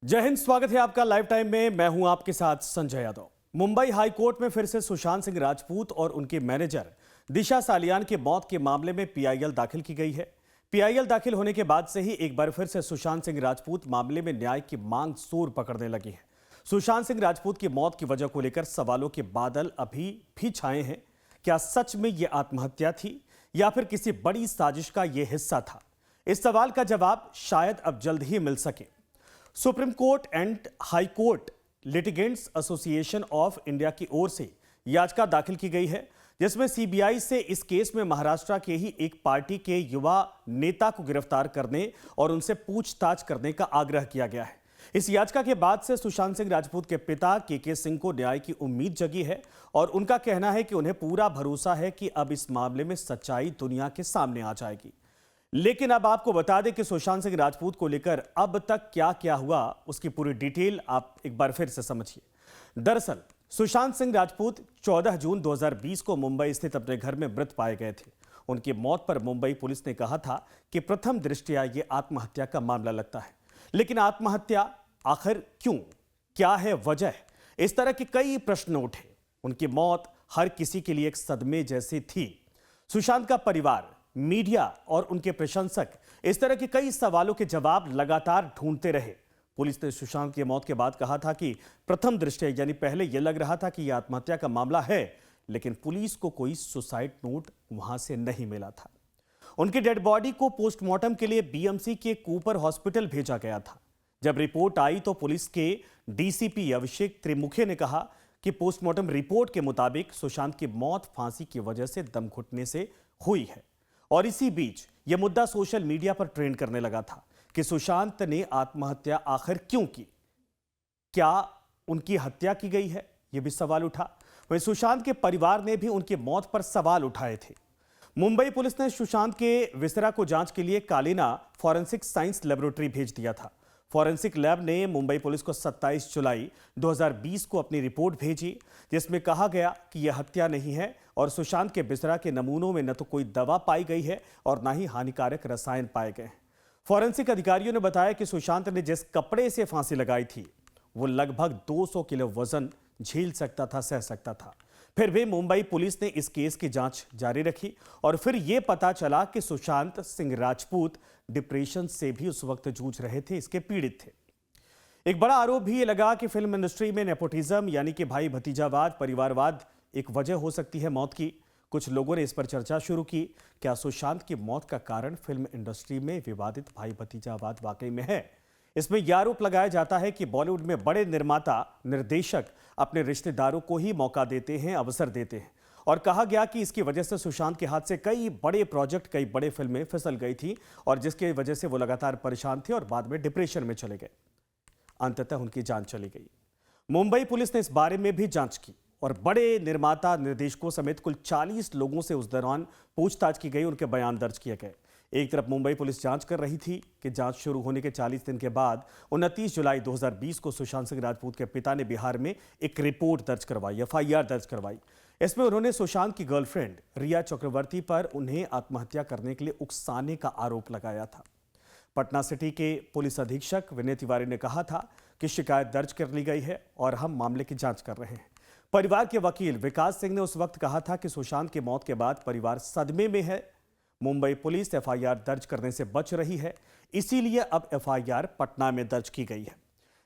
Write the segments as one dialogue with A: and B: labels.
A: जय हिंद। स्वागत है आपका लाइव टाइम में। मैं हूं आपके साथ संजय यादव। मुंबई हाई कोर्ट में फिर से सुशांत सिंह राजपूत और उनके मैनेजर दिशा सालियान की मौत के मामले में पीआईएल दाखिल की गई है। पीआईएल दाखिल होने के बाद से ही एक बार फिर से सुशांत सिंह राजपूत मामले में न्याय की मांग जोर पकड़ने लगी है। सुशांत सिंह राजपूत की मौत की वजह को लेकर सवालों के बादल अभी भी छाए हैं। क्या सच में यह आत्महत्या थी या फिर किसी बड़ी साजिश का यह हिस्सा था? इस सवाल का जवाब शायद अब जल्द ही मिल सके। Supreme court and high court litigants association of India की ओर से याचिका दाखिल की गई है, जिसमें सीबीआई से इस केस में महाराष्ट्र के ही एक पार्टी के युवा नेता को गिरफ्तार करने और उनसे पूछताछ करने का आग्रह किया गया है। इस याचिका के बाद से सुशांत सिंह राजपूत के पिता के सिंह को न्याय की उम्मीद जगी है और उनका कहना है कि उन्हें पूरा भरोसा है कि अब इस मामले में सच्चाई दुनिया के सामने आ जाएगी। लेकिन अब आपको बता दें कि सुशांत सिंह राजपूत को लेकर अब तक क्या क्या हुआ, उसकी पूरी डिटेल आप एक बार फिर से समझिए। दरअसल सुशांत सिंह राजपूत 14 जून 2020 को मुंबई स्थित अपने घर में मृत पाए गए थे। उनकी मौत पर मुंबई पुलिस ने कहा था कि प्रथम दृष्टया यह आत्महत्या का मामला लगता है, लेकिन आत्महत्या आखिर क्यों, क्या है वजह? इस तरह के कई प्रश्न उठे। उनकी मौत हर किसी के लिए एक सदमे जैसी थी। सुशांत का परिवार, मीडिया और उनके प्रशंसक इस तरह के कई सवालों के जवाब लगातार ढूंढते रहे। पुलिस ने सुशांत की मौत के बाद कहा था कि प्रथम दृष्टया यानी पहले यह लग रहा था कि यह आत्महत्या का मामला है, लेकिन पुलिस को कोई सुसाइड नोट वहां से नहीं मिला था। उनकी डेड बॉडी को पोस्टमार्टम के लिए बीएमसी के कूपर हॉस्पिटल भेजा गया था। जब रिपोर्ट आई तो पुलिस के डीसीपी अभिषेक त्रिमुखे ने कहा कि पोस्टमार्टम रिपोर्ट के मुताबिक सुशांत की मौत फांसी की वजह से दम घुटने से हुई है। और इसी बीच यह मुद्दा सोशल मीडिया पर ट्रेंड करने लगा था कि सुशांत ने आत्महत्या आखिर क्यों की, क्या उनकी हत्या की गई है, यह भी सवाल उठा। वहीं सुशांत के परिवार ने भी उनकी मौत पर सवाल उठाए थे। मुंबई पुलिस ने सुशांत के विसरा को जांच के लिए कालीना फॉरेंसिक साइंस लेबोरेटरी भेज दिया था। फॉरेंसिक लैब ने मुंबई पुलिस को 27 जुलाई 2020 को अपनी रिपोर्ट भेजी, जिसमें कहा गया कि यह हत्या नहीं है और सुशांत के बिस्तरा के नमूनों में न तो कोई दवा पाई गई है और न ही हानिकारक रसायन पाए गए हैं। फॉरेंसिक अधिकारियों ने बताया कि सुशांत ने जिस कपड़े से फांसी लगाई थी वो लगभग 200 किलो वजन झेल सकता था, सह सकता था। फिर भी मुंबई पुलिस ने इस केस की जांच जारी रखी और फिर यह पता चला कि सुशांत सिंह राजपूत डिप्रेशन से भी उस वक्त जूझ रहे थे, इसके पीड़ित थे। एक बड़ा आरोप भी ये लगा कि फिल्म इंडस्ट्री में नेपोटिज्म यानी कि भाई भतीजावाद, परिवारवाद एक वजह हो सकती है मौत की। कुछ लोगों ने इस पर चर्चा शुरू की, क्या सुशांत की मौत का कारण फिल्म इंडस्ट्री में विवादित भाई भतीजावाद वाकई में है? इसमें यह आरोप लगाया जाता है कि बॉलीवुड में बड़े निर्माता, निर्देशक अपने रिश्तेदारों को ही मौका देते हैं, अवसर देते हैं। और कहा गया कि इसकी वजह से सुशांत के हाथ से कई बड़े प्रोजेक्ट, कई बड़े फिल्में फिसल गई थी और जिसकी वजह से वो लगातार परेशान थे और बाद में डिप्रेशन में चले गए। अंततः उनकी जान चली गई। मुंबई पुलिस ने इस बारे में भी जांच की और बड़े निर्माता, निर्देशकों समेत कुल 40 लोगों से उस दौरान पूछताछ की गई, उनके बयान दर्ज किए गए। एक तरफ मुंबई पुलिस जांच कर रही थी कि जांच शुरू होने के 40 दिन के बाद 29 जुलाई 2020 को सुशांत सिंह राजपूत के पिता ने बिहार में एक रिपोर्ट दर्ज करवाई, एफआईआर दर्ज करवाई। इसमें उन्होंने सुशांत की गर्लफ्रेंड रिया चक्रवर्ती पर उन्हें आत्महत्या करने के लिए उकसाने का आरोप लगाया था। पटना सिटी के पुलिस अधीक्षक विनय तिवारी ने कहा था कि शिकायत दर्ज कर ली गई है और हम मामले की जांच कर रहे हैं। परिवार के वकील विकास सिंह ने उस वक्त कहा था कि सुशांत की मौत के बाद परिवार सदमे में है। मुंबई पुलिस एफआईआर दर्ज करने से बच रही है, इसीलिए अब एफआईआर पटना में दर्ज की गई है।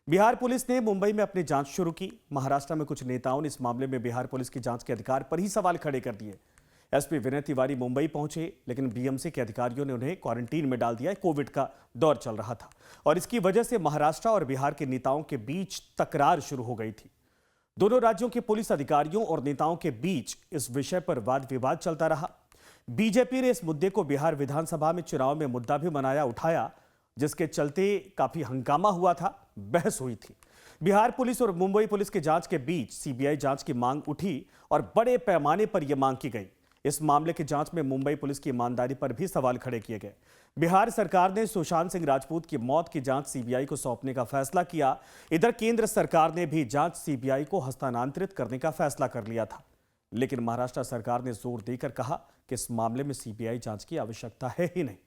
A: बिहार पुलिस ने मुंबई में अपनी जांच शुरू की। महाराष्ट्र में कुछ नेताओं ने इस मामले में बिहार पुलिस की जांच के अधिकार पर ही सवाल खड़े कर दिए। एसपी विनय तिवारी मुंबई पहुंचे, लेकिन बीएमसी के अधिकारियों ने उन्हें क्वारंटीन में डाल दिया। कोविड का दौर चल रहा था और इसकी वजह से महाराष्ट्र और बिहार के नेताओं के बीच तकरार शुरू हो गई थी। दोनों राज्यों के पुलिस अधिकारियों और नेताओं के बीच इस विषय पर वाद विवाद चलता रहा। बीजेपी ने इस मुद्दे को बिहार विधानसभा में चुनाव में मुद्दा भी बनाया, उठाया, जिसके चलते काफी हंगामा हुआ था, बहस हुई थी। बिहार पुलिस और मुंबई पुलिस की जांच के बीच सीबीआई जांच की मांग उठी और बड़े पैमाने पर यह मांग की गई। इस मामले की जांच में मुंबई पुलिस की ईमानदारी पर भी सवाल खड़े किए गए। बिहार सरकार ने सुशांत सिंह राजपूत की मौत की जांच सीबीआई को सौंपने का फैसला किया। इधर केंद्र सरकार ने भी जांच सीबीआई को हस्तांतरित करने का फैसला कर लिया था, लेकिन महाराष्ट्र सरकार ने जोर देकर कहा कि इस मामले में सीबीआई जांच की आवश्यकता है ही नहीं।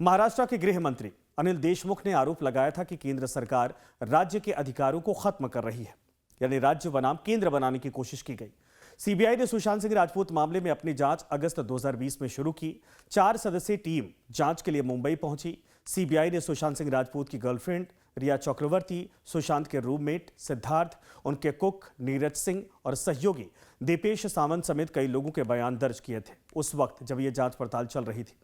A: महाराष्ट्र के गृह मंत्री अनिल देशमुख ने आरोप लगाया था कि केंद्र सरकार राज्य के अधिकारों को खत्म कर रही है, यानी राज्य बनाम केंद्र बनाने की कोशिश की गई। सीबीआई ने सुशांत सिंह राजपूत मामले में अपनी जांच अगस्त 2020 में शुरू की। 4 सदस्यीय टीम जांच के लिए मुंबई पहुंची। सीबीआई ने सुशांत सिंह राजपूत की गर्लफ्रेंड रिया चक्रवर्ती, सुशांत के रूममेट सिद्धार्थ, उनके कुक नीरज सिंह और सहयोगी दीपेश सावंत समेत कई लोगों के बयान दर्ज किए थे उस वक्त जब यह जांच पड़ताल चल रही थी।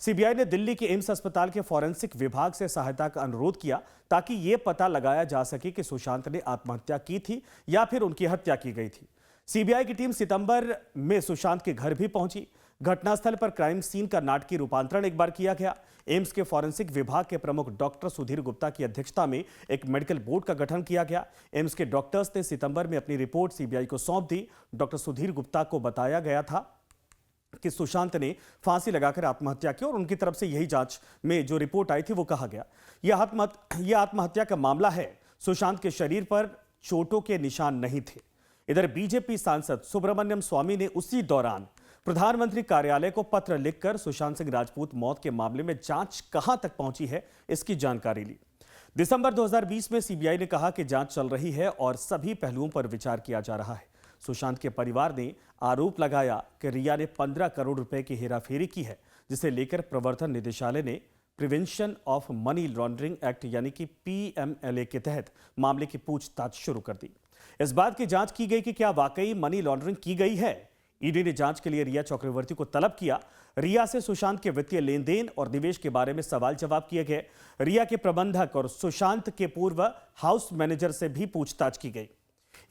A: सीबीआई ने दिल्ली के एम्स अस्पताल के फॉरेंसिक विभाग से सहायता का अनुरोध किया ताकि यह पता लगाया जा सके कि सुशांत ने आत्महत्या की थी या फिर उनकी हत्या की गई थी। सीबीआई की टीम सितंबर में सुशांत के घर भी पहुंची। घटनास्थल पर क्राइम सीन का नाटकीय रूपांतरण एक बार किया गया। एम्स के फॉरेंसिक विभाग के प्रमुख डॉक्टर सुधीर गुप्ता की अध्यक्षता में एक मेडिकल बोर्ड का गठन किया गया। एम्स के डॉक्टर्स ने सितंबर में अपनी रिपोर्ट सीबीआई को सौंप दी। डॉक्टर सुधीर गुप्ता को बताया गया था कि सुशांत ने फांसी लगाकर आत्महत्या की और उनकी तरफ से यही जांच में जो रिपोर्ट आई थी वो कहा गया। यह आत्महत्या का मामला है। सुशांत के शरीर पर चोटों के निशान नहीं थे। इधर बीजेपी सांसद सुब्रमण्यम स्वामी ने उसी दौरान प्रधानमंत्री कार्यालय को पत्र लिखकर सुशांत सिंह राजपूत मौत के मामले में जांच कहां तक पहुंची है इसकी जानकारी ली। दिसंबर 2020 में सीबीआई ने कहा कि जांच चल रही है और सभी पहलुओं पर विचार किया जा रहा है। सुशांत के परिवार ने आरोप लगाया कि रिया ने 15 करोड़ रुपए की हेराफेरी की है, जिसे लेकर प्रवर्तन निदेशालय ने prevention of money laundering act यानी कि पीएमएलए के तहत मामले की पूछताछ शुरू कर दी। इस बात की जांच की गई कि क्या वाकई मनी लॉन्ड्रिंग की गई है। ईडी ने जांच के लिए रिया चक्रवर्ती को तलब किया। रिया से सुशांत के वित्तीय लेन देन और निवेश के बारे में सवाल जवाब किए गए। रिया के प्रबंधक और सुशांत के पूर्व हाउस मैनेजर से भी पूछताछ की गई।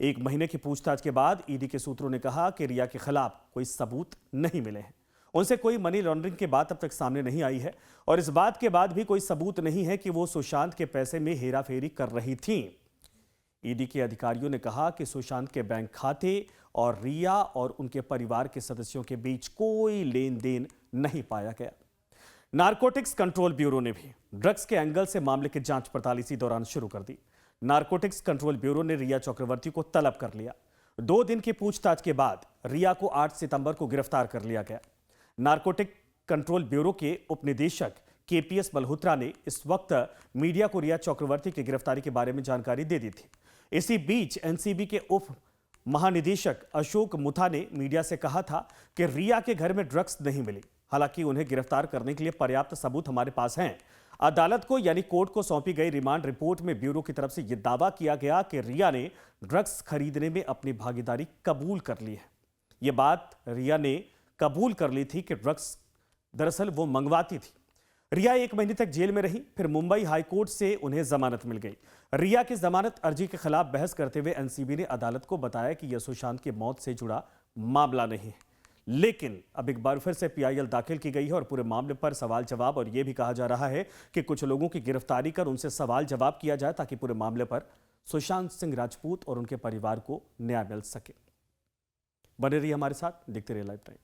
A: 1 महीने की पूछताछ के बाद ईडी के सूत्रों ने कहा कि रिया के खिलाफ कोई सबूत नहीं मिले हैं। उनसे कोई मनी लॉन्ड्रिंग की बात अब तक सामने नहीं आई है और इस बात के बाद भी कोई सबूत नहीं है कि वो सुशांत के पैसे में हेराफेरी कर रही थीं। ईडी के अधिकारियों ने कहा कि सुशांत के बैंक खाते और रिया और उनके परिवार के सदस्यों के बीच कोई लेन देन नहीं पाया गया। नारकोटिक्स कंट्रोल ब्यूरो ने भी ड्रग्स के एंगल से मामले की जांच पड़ताल इसी दौरान शुरू कर दी। नारकोटिक्स कंट्रोल ब्यूरो ने रिया चक्रवर्ती को तलब कर लिया। 2 दिन की पूछताछ के बाद रिया को 8 सितंबर को गिरफ्तार कर लिया गया। नारकोटिक कंट्रोल ब्यूरो के उपनिदेशक केपीएस मल्होत्रा ने इस वक्त मीडिया को रिया चक्रवर्ती की गिरफ्तारी के बारे में जानकारी दे दी थी। इसी बीच एनसीबी के उप महानिदेशक अशोक मुथा ने मीडिया से कहा था कि रिया के घर में ड्रग्स नहीं मिली। हालांकि उन्हें गिरफ्तार करने के लिए पर्याप्त सबूत हमारे पास हैं। अदालत को यानी कोर्ट को सौंपी गई रिमांड रिपोर्ट में ब्यूरो की तरफ से यह दावा किया गया कि रिया ने ड्रग्स खरीदने में अपनी भागीदारी कबूल कर ली है। यह बात रिया ने कबूल कर ली थी कि ड्रग्स दरअसल वो मंगवाती थी। रिया 1 महीने तक जेल में रही, फिर मुंबई हाईकोर्ट से उन्हें जमानत मिल गई। रिया की जमानत अर्जी के खिलाफ बहस करते हुए एनसीबी ने अदालत को बताया कि यह सुशांत की मौत से जुड़ा मामला नहीं है। लेकिन अब एक बार फिर से पीआईएल दाखिल की गई है और पूरे मामले पर सवाल जवाब और यह भी कहा जा रहा है कि कुछ लोगों की गिरफ्तारी कर उनसे सवाल जवाब किया जाए ताकि पूरे मामले पर सुशांत सिंह राजपूत और उनके परिवार को न्याय मिल सके। बने रहिए हमारे साथ, देखते रहिए लाइव टाइम।